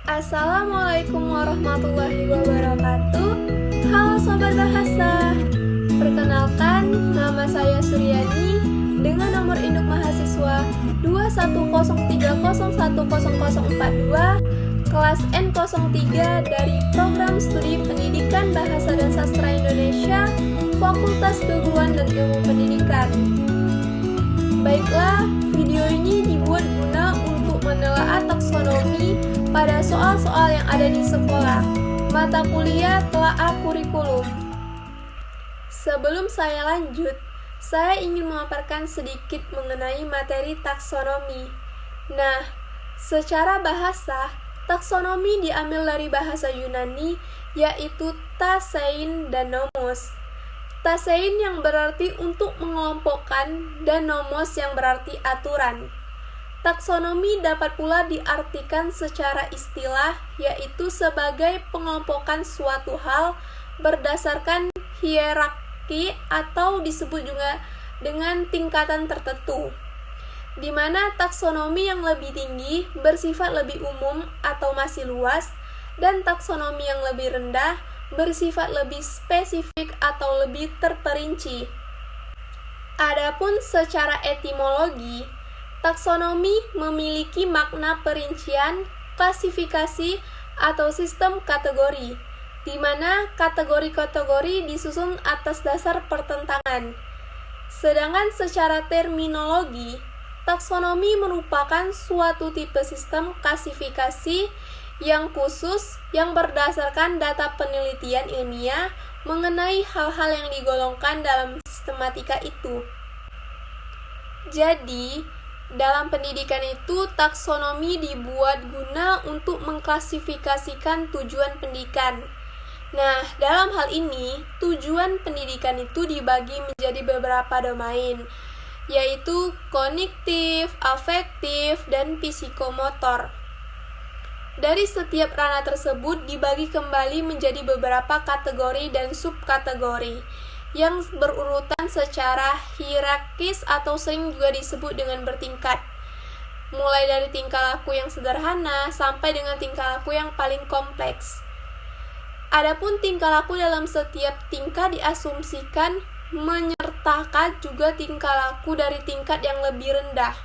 Assalamualaikum warahmatullahi wabarakatuh. Halo Sobat Bahasa. Perkenalkan, nama saya Suryani dengan nomor induk mahasiswa 21030100042 kelas N03 dari Program Studi Pendidikan Bahasa dan Sastra Indonesia, Fakultas Keguruan dan Ilmu Pendidikan. Baiklah, video ini dibuat guna untuk menelaah taksonomi pada soal-soal yang ada di sekolah, mata kuliah telaah kurikulum. Sebelum saya lanjut, saya ingin memaparkan sedikit mengenai materi taksonomi. Nah, secara bahasa, taksonomi diambil dari bahasa Yunani, yaitu tasein dan nomos. Tasein yang berarti untuk mengelompokkan dan nomos yang berarti aturan. Taksonomi dapat pula diartikan secara istilah, yaitu sebagai pengelompokan suatu hal berdasarkan hierarki atau disebut juga dengan tingkatan tertentu, di mana taksonomi yang lebih tinggi bersifat lebih umum atau masih luas, dan taksonomi yang lebih rendah bersifat lebih spesifik atau lebih terperinci. Adapun secara etimologi, taksonomi memiliki makna perincian, klasifikasi, atau sistem kategori, di mana kategori-kategori disusun atas dasar pertentangan. Sedangkan secara terminologi, taksonomi merupakan suatu tipe sistem klasifikasi yang khusus yang berdasarkan data penelitian ilmiah mengenai hal-hal yang digolongkan dalam sistematika itu. Jadi, dalam pendidikan itu, taksonomi dibuat guna untuk mengklasifikasikan tujuan pendidikan. Nah, dalam hal ini, tujuan pendidikan itu dibagi menjadi beberapa domain, yaitu kognitif, afektif, dan psikomotor. Dari setiap ranah tersebut dibagi kembali menjadi beberapa kategori dan subkategori yang berurutan secara hierarkis atau sering juga disebut dengan bertingkat, mulai dari tingkah laku yang sederhana sampai dengan tingkah laku yang paling kompleks. Adapun tingkah laku dalam setiap tingkat diasumsikan menyertakan juga tingkah laku dari tingkat yang lebih rendah.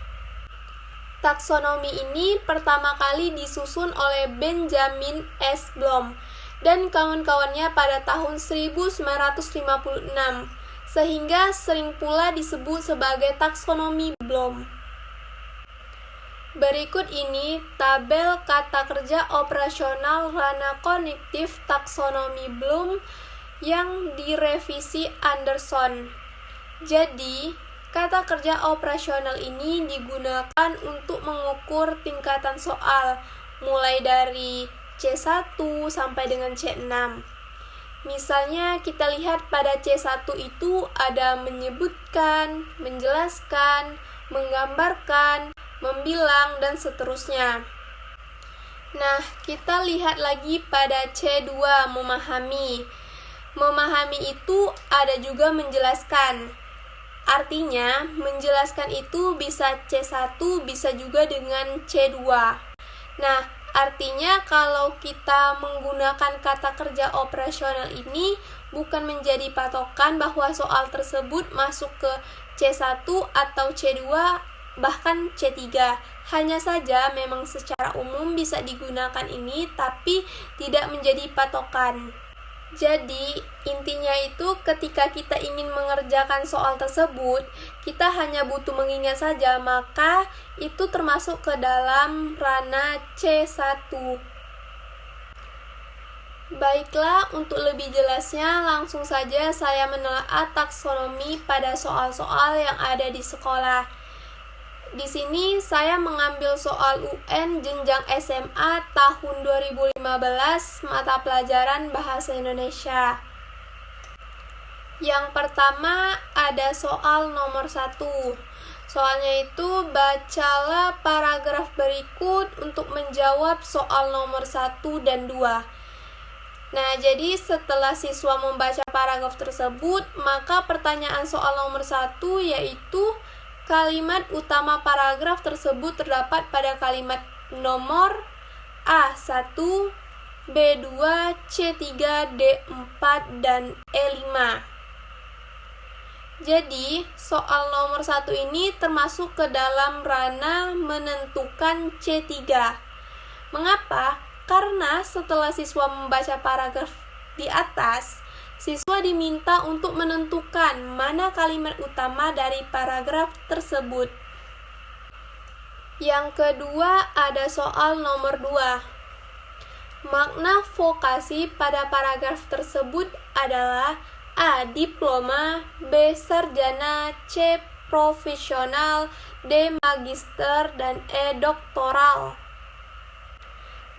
Taksonomi ini pertama kali disusun oleh Benjamin S. Bloom dan kawan-kawannya pada tahun 1956, sehingga sering pula disebut sebagai taksonomi Bloom. Berikut ini tabel kata kerja operasional ranah kognitif taksonomi Bloom yang direvisi Anderson. Jadi, kata kerja operasional ini digunakan untuk mengukur tingkatan soal, mulai dari C1 sampai dengan C6. Misalnya kita lihat pada C1 itu ada menyebutkan, menjelaskan, menggambarkan, membilang, dan seterusnya. Nah, kita lihat lagi pada C2, memahami. Memahami itu ada juga menjelaskan. Artinya, menjelaskan itu bisa C1, bisa juga dengan C2. Nah, artinya kalau kita menggunakan kata kerja operasional ini bukan menjadi patokan bahwa soal tersebut masuk ke C1 atau C2, bahkan C3. Hanya saja memang secara umum bisa digunakan ini, tapi tidak menjadi patokan. Jadi, intinya itu ketika kita ingin mengerjakan soal tersebut, kita hanya butuh mengingat saja, maka itu termasuk ke dalam ranah C1. Baiklah, untuk lebih jelasnya langsung saja saya menelaah taksonomi pada soal-soal yang ada di sekolah. Di sini saya mengambil soal UN jenjang SMA tahun 2015 mata pelajaran Bahasa Indonesia. Yang pertama ada soal nomor 1. Soalnya itu bacalah paragraf berikut untuk menjawab soal nomor 1 dan 2. Nah, jadi setelah siswa membaca paragraf tersebut, maka pertanyaan soal nomor 1 yaitu kalimat utama paragraf tersebut terdapat pada kalimat nomor A1, B2, C3, D4, dan E5. Jadi, soal nomor 1 ini termasuk ke dalam ranah menentukan C3. Mengapa? Karena setelah siswa membaca paragraf di atas, siswa diminta untuk menentukan mana kalimat utama dari paragraf tersebut. Yang kedua, ada soal nomor 2. Makna vokasi pada paragraf tersebut adalah A. Diploma, B. Sarjana, C. Profesional, D. Magister, dan E. Doktoral.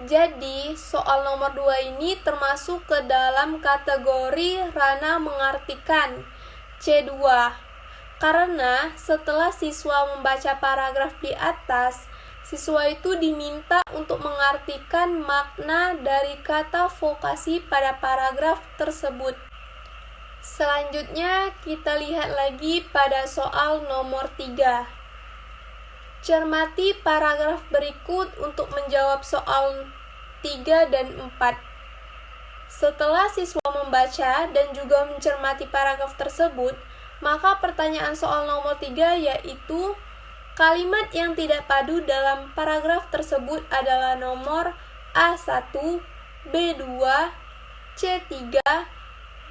Jadi, soal nomor 2 ini termasuk ke dalam kategori ranah mengartikan C2. Karena setelah siswa membaca paragraf di atas, siswa itu diminta untuk mengartikan makna dari kata vokasi pada paragraf tersebut. Selanjutnya, kita lihat lagi pada soal nomor 3. Cermati paragraf berikut untuk menjawab soal 3 dan 4. Setelah siswa membaca dan juga mencermati paragraf tersebut, maka pertanyaan soal nomor 3 yaitu kalimat yang tidak padu dalam paragraf tersebut adalah nomor A1, B2, C3,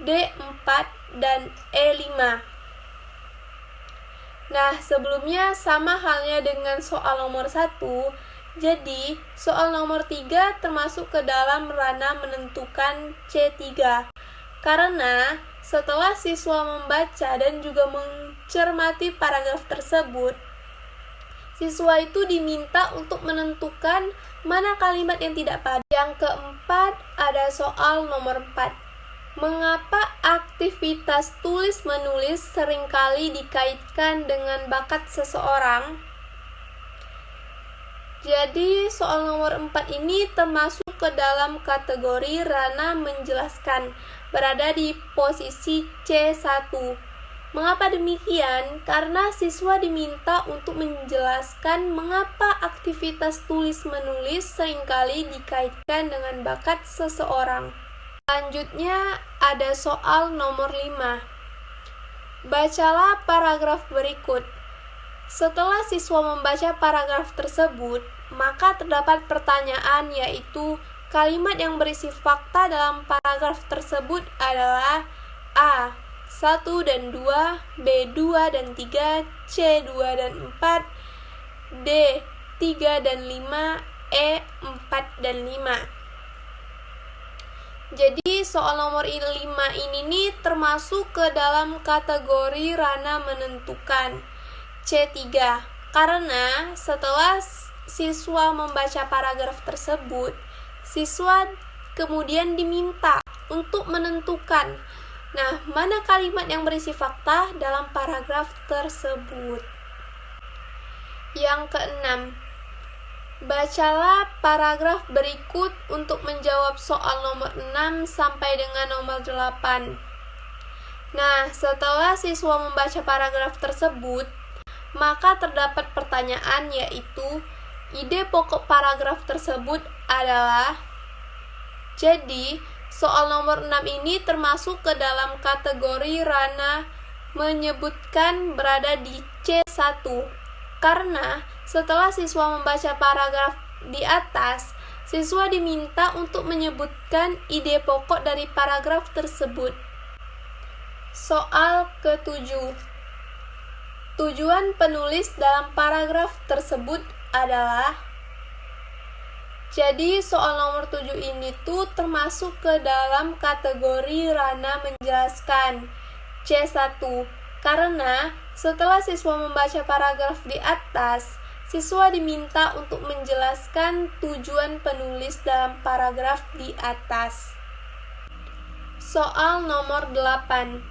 D4, dan E5. Nah, sebelumnya sama halnya dengan soal nomor 1, jadi soal nomor 3 termasuk ke dalam ranah menentukan C3. Karena setelah siswa membaca dan juga mencermati paragraf tersebut, siswa itu diminta untuk menentukan mana kalimat yang tidak padu. Yang keempat, ada soal nomor 4. Mengapa aktivitas tulis-menulis seringkali dikaitkan dengan bakat seseorang? Jadi, soal nomor 4 ini termasuk ke dalam kategori ranah menjelaskan, berada di posisi C1. Mengapa demikian? Karena siswa diminta untuk menjelaskan mengapa aktivitas tulis-menulis seringkali dikaitkan dengan bakat seseorang. Selanjutnya, ada soal nomor 5. Bacalah paragraf berikut. Setelah siswa membaca paragraf tersebut, maka terdapat pertanyaan yaitu kalimat yang berisi fakta dalam paragraf tersebut adalah A. 1 dan 2, B 2 dan 3, C 2 dan 4, D 3 dan 5, E 4 dan 5. Jadi soal nomor 5 ini nih termasuk ke dalam kategori ranah menentukan C3. Karena setelah siswa membaca paragraf tersebut, siswa kemudian diminta untuk menentukan mana kalimat yang berisi fakta dalam paragraf tersebut. Yang keenam, bacalah paragraf berikut untuk menjawab soal nomor 6 sampai dengan nomor 8. Nah, setelah siswa membaca paragraf tersebut, maka terdapat pertanyaan yaitu ide pokok paragraf tersebut adalah. Jadi, soal nomor 6 ini termasuk ke dalam kategori ranah menyebutkan berada di C1. Karena setelah siswa membaca paragraf di atas, siswa diminta untuk menyebutkan ide pokok dari paragraf tersebut. Soal ke-7. Tujuan penulis dalam paragraf tersebut adalah. Jadi soal nomor 7 ini tuh termasuk ke dalam kategori ranah menjelaskan C1. Karena setelah siswa membaca paragraf di atas, siswa diminta untuk menjelaskan tujuan penulis dalam paragraf di atas. Soal nomor 8.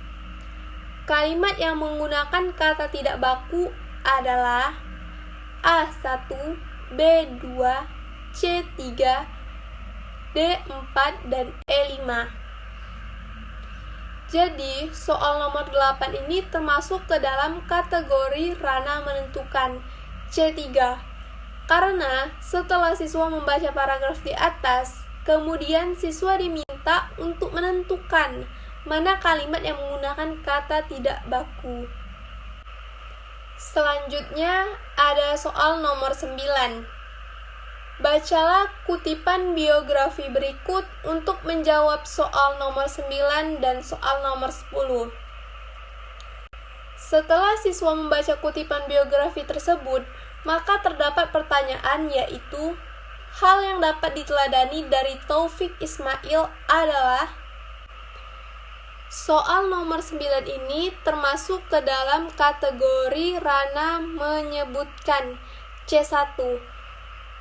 Kalimat yang menggunakan kata tidak baku adalah A1, B2, C3, D4, dan E5. Jadi, soal nomor 8 ini termasuk ke dalam kategori ranah menentukan C3. Karena setelah siswa membaca paragraf di atas, kemudian siswa diminta untuk menentukan mana kalimat yang menggunakan kata tidak baku. Selanjutnya ada soal nomor 9. Bacalah kutipan biografi berikut untuk menjawab soal nomor 9 dan soal nomor 10. Setelah siswa membaca kutipan biografi tersebut, maka terdapat pertanyaan, yaitu hal yang dapat diteladani dari Taufik Ismail adalah soal nomor 9 ini termasuk ke dalam kategori Rana menyebutkan C1.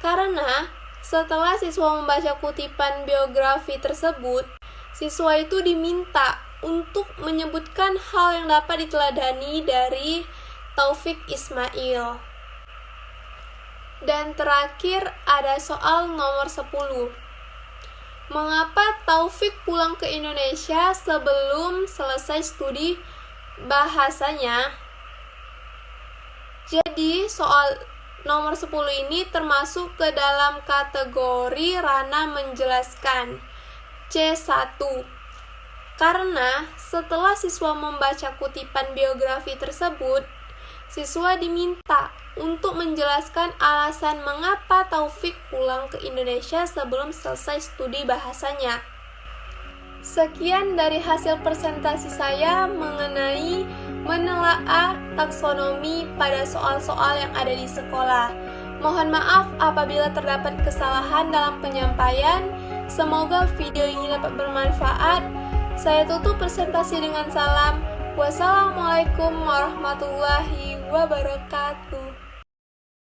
Karena setelah siswa membaca kutipan biografi tersebut, siswa itu diminta untuk menyebutkan hal yang dapat diteladani dari Taufik Ismail. Dan terakhir ada soal nomor 10. Mengapa Taufik pulang ke Indonesia sebelum selesai studi bahasanya? Jadi soal nomor 10 ini termasuk ke dalam kategori Rana menjelaskan C1. Karena setelah siswa membaca kutipan biografi tersebut, siswa diminta untuk menjelaskan alasan mengapa Taufik pulang ke Indonesia sebelum selesai studi bahasanya. Sekian dari hasil presentasi saya mengenai menelaah taksonomi pada soal-soal yang ada di sekolah. Mohon maaf apabila terdapat kesalahan dalam penyampaian. Semoga video ini dapat bermanfaat. Saya tutup presentasi dengan salam. Wassalamualaikum warahmatullahi wabarakatuh.